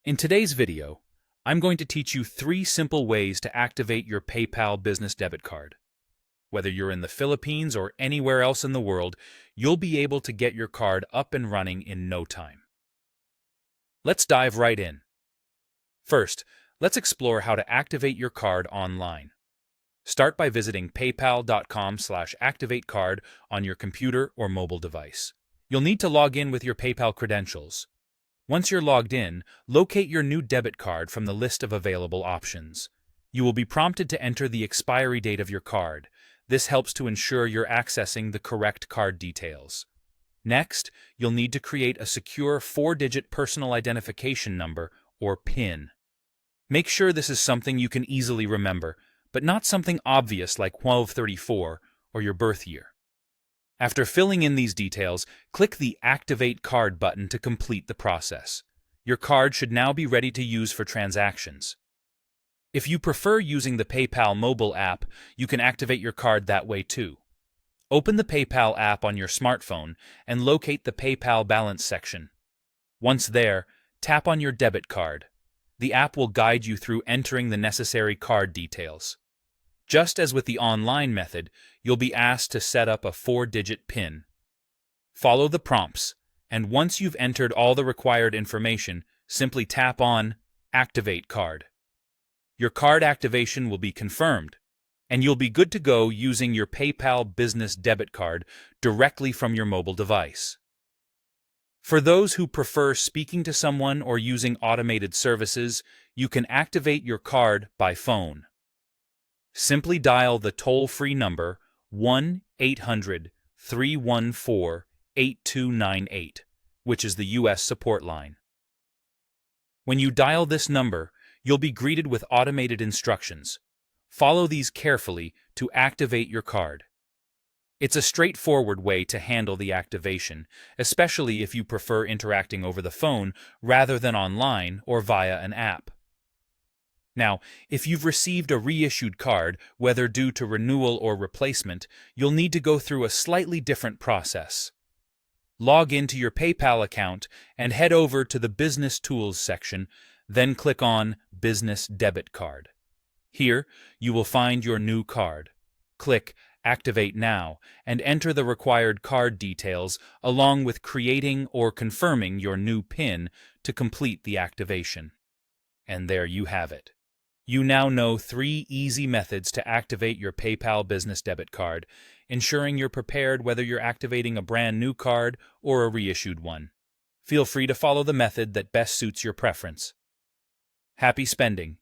In today's video, I'm going to teach you 3 simple ways to activate your PayPal business debit card. Whether you're in the Philippines or anywhere else in the world, you'll be able to get your card up and running in no time. Let's dive right in. First, let's explore how to activate your card online. Start by visiting paypal.com/activatecard on your computer or mobile device. You'll need to log in with your PayPal credentials. Once you're logged in, locate your new debit card from the list of available options. You will be prompted to enter the expiry date of your card. This helps to ensure you're accessing the correct card details. Next, you'll need to create a secure 4-digit personal identification number, or PIN. Make sure this is something you can easily remember, but not something obvious like 1234 or your birth year. After filling in these details, click the Activate Card button to complete the process. Your card should now be ready to use for transactions. If you prefer using the PayPal mobile app, you can activate your card that way too. Open the PayPal app on your smartphone and locate the PayPal balance section. Once there, tap on your debit card. The app will guide you through entering the necessary card details. Just as with the online method, you'll be asked to set up a 4-digit PIN. Follow the prompts, and once you've entered all the required information, simply tap on Activate Card. Your card activation will be confirmed, and you'll be good to go using your PayPal business debit card directly from your mobile device. For those who prefer speaking to someone or using automated services, you can activate your card by phone. Simply dial the toll-free number 1-800-314-8298, which is the U.S. support line. When you dial this number, you'll be greeted with automated instructions. Follow these carefully to activate your card. It's a straightforward way to handle the activation, especially if you prefer interacting over the phone rather than online or via an app. Now, if you've received a reissued card, whether due to renewal or replacement, you'll need to go through a slightly different process. Log into your PayPal account and head over to the Business Tools section, then click on Business Debit Card. Here, you will find your new card. Click Activate Now and enter the required card details along with creating or confirming your new PIN to complete the activation. And there you have it. You now know 3 easy methods to activate your PayPal business debit card, ensuring you're prepared whether you're activating a brand new card or a reissued one. Feel free to follow the method that best suits your preference. Happy spending!